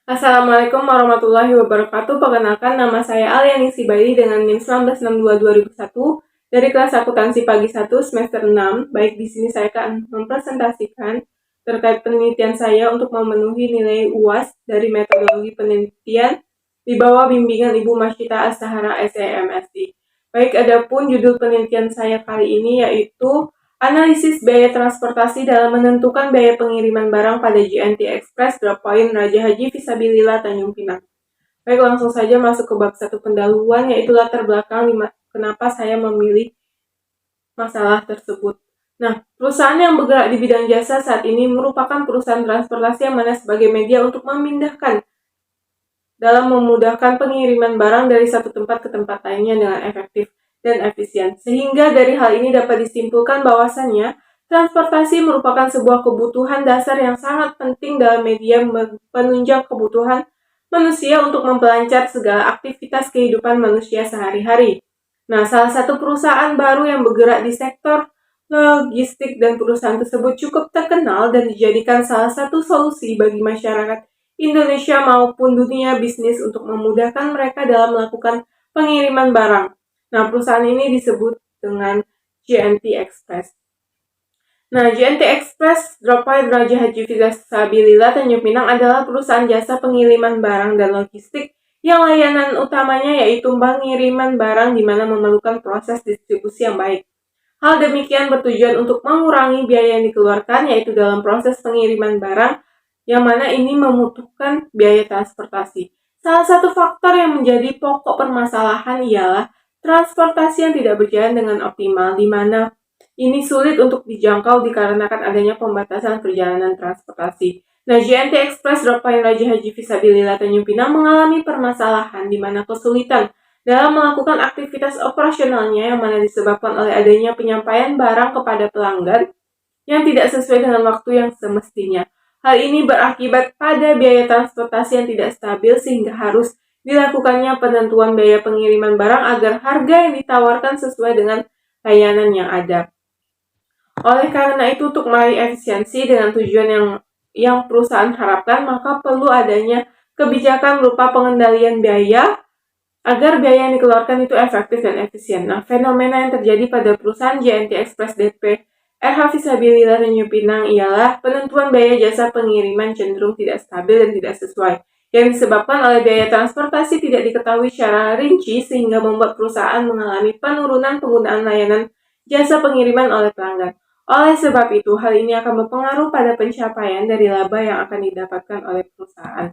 Assalamualaikum warahmatullahi wabarakatuh. Perkenalkan, nama saya Aliani Sibaidi dengan NIM 1962-2001 dari kelas akuntansi pagi 1 semester 6. Baik, di sini saya akan mempresentasikan terkait penelitian saya untuk memenuhi nilai UAS dari metodologi penelitian di bawah bimbingan Ibu Masyita As-Sahara SEMSI. Baik, adapun judul penelitian saya kali ini yaitu analisis biaya transportasi dalam menentukan biaya pengiriman barang pada JNT Express Drop Point Raja Haji Fisabilillah Tanjung Pinang. Baik, langsung saja masuk ke bab 1 pendahuluan, yaitu latar belakang kenapa saya memilih masalah tersebut. Nah, perusahaan yang bergerak di bidang jasa saat ini merupakan perusahaan transportasi yang mana sebagai media untuk memindahkan dalam memudahkan pengiriman barang dari satu tempat ke tempat lainnya dengan efektif dan efisien. Sehingga dari hal ini dapat disimpulkan bahwasannya transportasi merupakan sebuah kebutuhan dasar yang sangat penting dalam media penunjang kebutuhan manusia untuk memperlancar segala aktivitas kehidupan manusia sehari-hari. Nah, salah satu perusahaan baru yang bergerak di sektor logistik dan perusahaan tersebut cukup terkenal dan dijadikan salah satu solusi bagi masyarakat Indonesia maupun dunia bisnis untuk memudahkan mereka dalam melakukan pengiriman barang. Nah, perusahaan ini disebut dengan JNT Express. Nah, JNT Express Drop Point Raja Haji Fisabilillah Tanjung Pinang adalah perusahaan jasa pengiriman barang dan logistik yang layanan utamanya yaitu pengiriman barang di mana memerlukan proses distribusi yang baik. Hal demikian bertujuan untuk mengurangi biaya yang dikeluarkan yaitu dalam proses pengiriman barang yang mana ini membutuhkan biaya transportasi. Salah satu faktor yang menjadi pokok permasalahan ialah transportasi yang tidak berjalan dengan optimal, di mana ini sulit untuk dijangkau dikarenakan adanya pembatasan perjalanan transportasi. Nah, JNT Express Drop Point Raja Haji Fisabilillah Tanjung Pinang mengalami permasalahan di mana kesulitan dalam melakukan aktivitas operasionalnya yang mana disebabkan oleh adanya penyampaian barang kepada pelanggan yang tidak sesuai dengan waktu yang semestinya. Hal ini berakibat pada biaya transportasi yang tidak stabil sehingga harus dilakukannya penentuan biaya pengiriman barang agar harga yang ditawarkan sesuai dengan layanan yang ada. Oleh karena itu, untuk meraih efisiensi dengan tujuan yang perusahaan harapkan, maka perlu adanya kebijakan berupa pengendalian biaya agar biaya yang dikeluarkan itu efektif dan efisien. Nah, fenomena yang terjadi pada perusahaan JNT Express DP RH Fisabilillah Tanjung Pinang ialah penentuan biaya jasa pengiriman cenderung tidak stabil dan tidak sesuai, yang disebabkan oleh biaya transportasi tidak diketahui secara rinci sehingga membuat perusahaan mengalami penurunan penggunaan layanan jasa pengiriman oleh pelanggan. Oleh sebab itu, hal ini akan berpengaruh pada pencapaian dari laba yang akan didapatkan oleh perusahaan.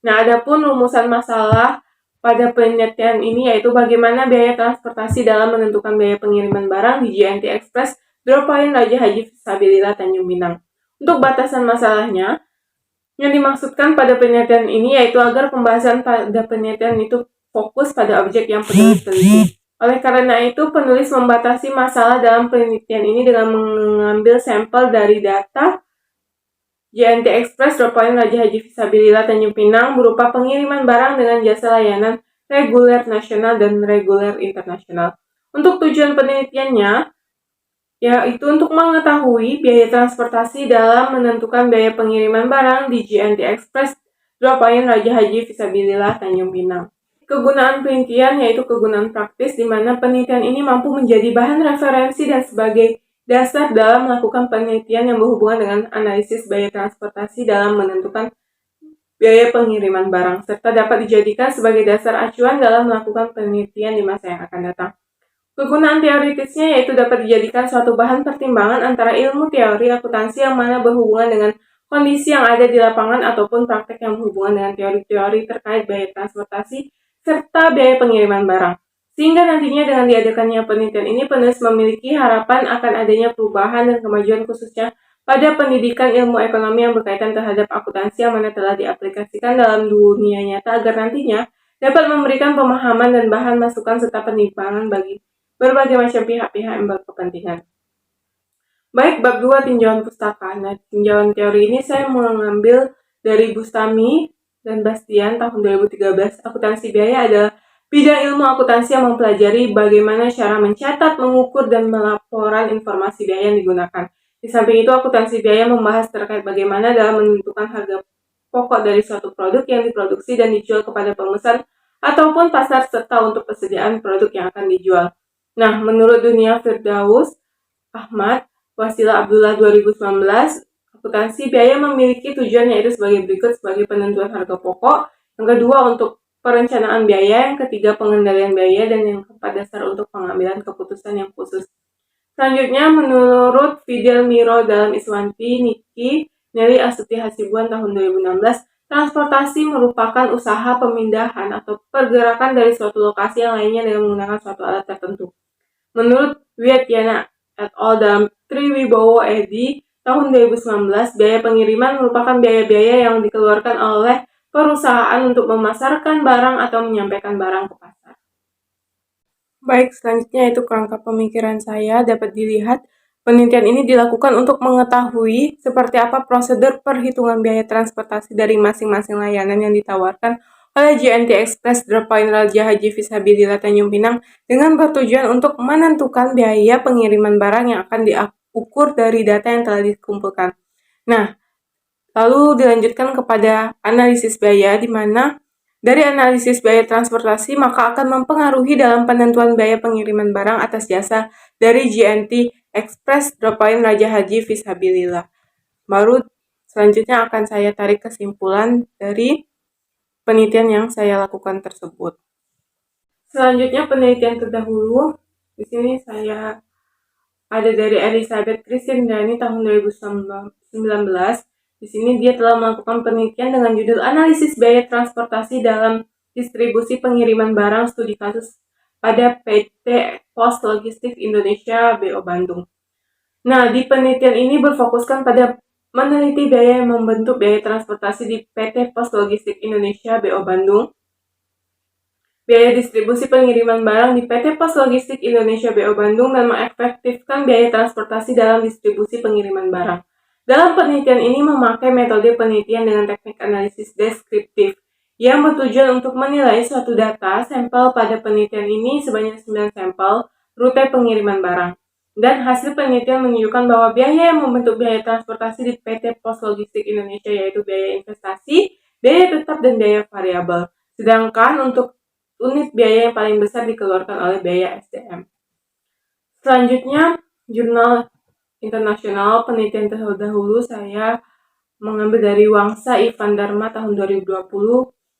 Nah, adapun rumusan masalah pada penelitian ini yaitu bagaimana biaya transportasi dalam menentukan biaya pengiriman barang di JNT Express Drop Point Raja Haji Fisabilillah Tanjung Pinang. Untuk batasan masalahnya, yang dimaksudkan pada penelitian ini yaitu agar pembahasan pada penelitian itu fokus pada objek yang penulis teliti. Oleh karena itu, penulis membatasi masalah dalam penelitian ini dengan mengambil sampel dari data JNT Express Drop Point Raja Haji Fisabilillah Tanjung Pinang berupa pengiriman barang dengan jasa layanan reguler nasional dan reguler internasional. Untuk tujuan penelitiannya, yaitu untuk mengetahui biaya transportasi dalam menentukan biaya pengiriman barang di JNT Express Drop Point Raja Haji Fisabilillah Tanjung Pinang. Kegunaan penelitian yaitu kegunaan praktis di mana penelitian ini mampu menjadi bahan referensi dan sebagai dasar dalam melakukan penelitian yang berhubungan dengan analisis biaya transportasi dalam menentukan biaya pengiriman barang, serta dapat dijadikan sebagai dasar acuan dalam melakukan penelitian di masa yang akan datang. Kegunaan teoritisnya yaitu dapat dijadikan suatu bahan pertimbangan antara ilmu teori akuntansi yang mana berhubungan dengan kondisi yang ada di lapangan ataupun praktek yang berhubungan dengan teori-teori terkait biaya transportasi serta biaya pengiriman barang. Sehingga nantinya dengan diadakannya penelitian ini, penulis memiliki harapan akan adanya perubahan dan kemajuan khususnya pada pendidikan ilmu ekonomi yang berkaitan terhadap akuntansi yang mana telah diaplikasikan dalam dunia nyata agar nantinya dapat memberikan pemahaman dan bahan masukan serta penimbangan bagi berbagai macam pihak-pihak yang berkepentingan. Baik, bab 2 tinjauan pustaka. Nah, tinjauan teori ini saya mengambil dari Bustami dan Bastian tahun 2013. Akuntansi biaya adalah bidang ilmu akuntansi yang mempelajari bagaimana cara mencatat, mengukur, dan melaporan informasi biaya yang digunakan. Di samping itu, akuntansi biaya membahas terkait bagaimana dalam menentukan harga pokok dari suatu produk yang diproduksi dan dijual kepada pemesan ataupun pasar serta untuk persediaan produk yang akan dijual. Nah, menurut Dunia Firdaus Ahmad, Wasila Abdullah 2019, akuntansi biaya memiliki tujuan yaitu sebagai berikut: sebagai penentuan harga pokok, yang kedua untuk perencanaan biaya, yang ketiga pengendalian biaya, dan yang keempat dasar untuk pengambilan keputusan yang khusus. Selanjutnya, menurut Fidel Miro dalam Iswanti Niki Nelly Astuti Hasibuan tahun 2016, transportasi merupakan usaha pemindahan atau pergerakan dari suatu lokasi yang lainnya dengan menggunakan suatu alat tertentu. Menurut Wiatyana et al. Dalam Triwibowo edi tahun 2019, biaya pengiriman merupakan biaya-biaya yang dikeluarkan oleh perusahaan untuk memasarkan barang atau menyampaikan barang ke pasar. Baik, selanjutnya itu kerangka pemikiran saya dapat dilihat. Penelitian ini dilakukan untuk mengetahui seperti apa prosedur perhitungan biaya transportasi dari masing-masing layanan yang ditawarkan oleh JNT Express Droppoint Raja Haji Fisabilillah Tanjung Pinang dengan bertujuan untuk menentukan biaya pengiriman barang yang akan diukur dari data yang telah dikumpulkan. Nah, lalu dilanjutkan kepada analisis biaya, di mana dari analisis biaya transportasi maka akan mempengaruhi dalam penentuan biaya pengiriman barang atas jasa dari JNT Express Droppoint Raja Haji Fisabilillah. Baru selanjutnya akan saya tarik kesimpulan dari penelitian yang saya lakukan tersebut. Selanjutnya penelitian terdahulu, di sini saya ada dari Elizabeth Kristindrani tahun 2019. Di sini dia telah melakukan penelitian dengan judul Analisis Biaya Transportasi dalam Distribusi Pengiriman Barang Studi Kasus pada PT Pos Logistik Indonesia BO Bandung. Nah, di penelitian ini berfokuskan pada meneliti biaya yang membentuk biaya transportasi di PT Pos Logistik Indonesia BO Bandung, biaya distribusi pengiriman barang di PT Pos Logistik Indonesia BO Bandung, dan mengefektifkan biaya transportasi dalam distribusi pengiriman barang. Dalam penelitian ini memakai metode penelitian dengan teknik analisis deskriptif yang bertujuan untuk menilai suatu data sampel. Pada penelitian ini sebanyak 9 sampel rute pengiriman barang. Dan hasil penelitian menunjukkan bahwa biaya yang membentuk biaya transportasi di PT Pos Logistik Indonesia yaitu biaya investasi, biaya tetap, dan biaya variabel. Sedangkan untuk unit biaya yang paling besar dikeluarkan oleh biaya SDM. Selanjutnya, jurnal internasional penelitian terdahulu saya mengambil dari Wangsa Ivan Dharma tahun 2020,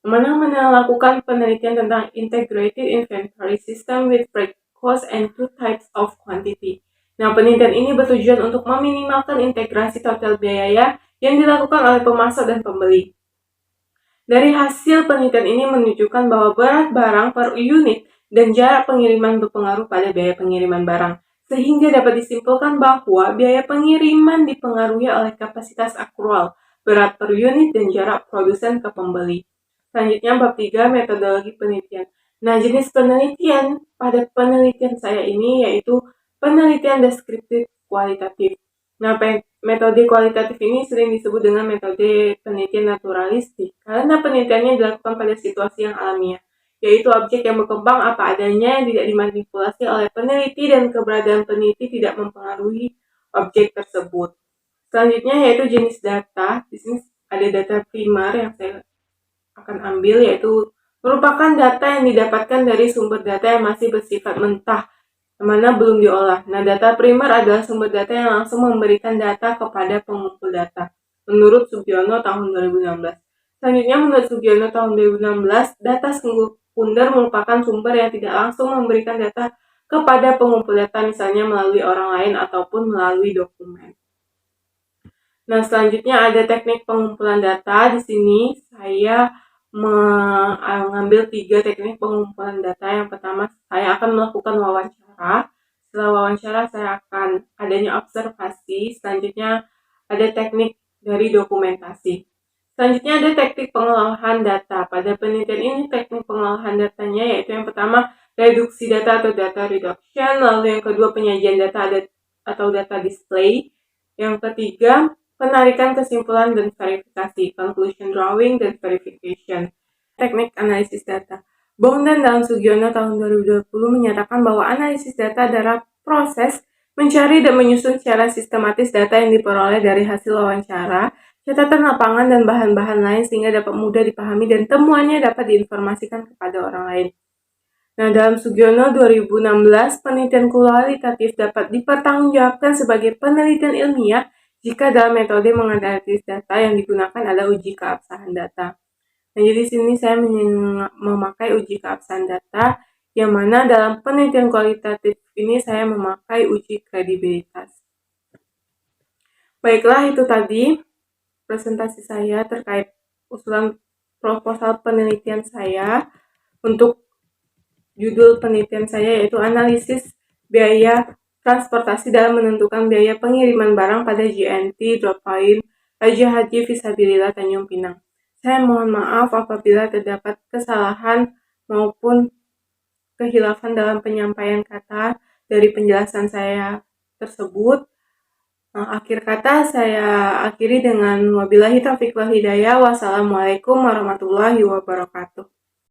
mana melakukan penelitian tentang Integrated Inventory System with Freight Cost and Two Types of Quantity. Nah, penelitian ini bertujuan untuk meminimalkan integrasi total biaya yang dilakukan oleh pemasok dan pembeli. Dari hasil penelitian ini menunjukkan bahwa berat barang per unit dan jarak pengiriman berpengaruh pada biaya pengiriman barang, sehingga dapat disimpulkan bahwa biaya pengiriman dipengaruhi oleh kapasitas akrual, berat per unit, dan jarak produsen ke pembeli. Selanjutnya, bab 3, metodologi penelitian. Nah, jenis penelitian pada penelitian saya ini yaitu penelitian deskriptif kualitatif. Nah, metode kualitatif ini sering disebut dengan metode penelitian naturalistik karena penelitiannya dilakukan pada situasi yang alamiah, yaitu objek yang berkembang apa adanya yang tidak dimanipulasi oleh peneliti dan keberadaan peneliti tidak mempengaruhi objek tersebut. Selanjutnya yaitu jenis data. Di sini ada data primer yang saya akan ambil, yaitu merupakan data yang didapatkan dari sumber data yang masih bersifat mentah, mana belum diolah. Nah, data primer adalah sumber data yang langsung memberikan data kepada pengumpul data. Menurut Sugiono tahun 2016. Selanjutnya, menurut Sugiono tahun 2016, data sekunder merupakan sumber yang tidak langsung memberikan data kepada pengumpul data, misalnya melalui orang lain ataupun melalui dokumen. Nah, selanjutnya ada teknik pengumpulan data. Di sini saya mengambil 3 teknik pengumpulan data. Yang pertama, saya akan melakukan wawancara. Setelah wawancara, saya akan adanya observasi. Selanjutnya, ada teknik dari dokumentasi. Selanjutnya, ada teknik pengolahan data. Pada penelitian ini, teknik pengolahan datanya yaitu yang pertama, reduksi data atau data reduction. Lalu yang kedua, penyajian data atau data display. Yang ketiga, penarikan kesimpulan dan verifikasi, conclusion drawing dan verification. Teknik analisis data. Bong dan dalam Sugiono tahun 2020 menyatakan bahwa analisis data adalah proses mencari dan menyusun secara sistematis data yang diperoleh dari hasil wawancara catatan lapangan dan bahan-bahan lain sehingga dapat mudah dipahami dan temuannya dapat diinformasikan kepada orang lain. Nah, dalam Sugiono 2016, penelitian kualitatif dapat dipertanggungjawabkan sebagai penelitian ilmiah jika dalam metode menganalisis data yang digunakan adalah uji keabsahan data. Nah, jadi sini saya memakai uji keabsahan data, yang mana dalam penelitian kualitatif ini saya memakai uji kredibilitas. Baiklah, itu tadi presentasi saya terkait usulan proposal penelitian saya. Untuk judul penelitian saya yaitu analisis biaya transportasi dalam menentukan biaya pengiriman barang pada JNT Drop Point Raja Haji Fisabilillah Tanjung Pinang. Saya mohon maaf apabila terdapat kesalahan maupun kehilafan dalam penyampaian kata dari penjelasan saya tersebut. Akhir kata saya akhiri dengan wabillahi taufiq wal hidayah. Wassalamualaikum warahmatullahi wabarakatuh.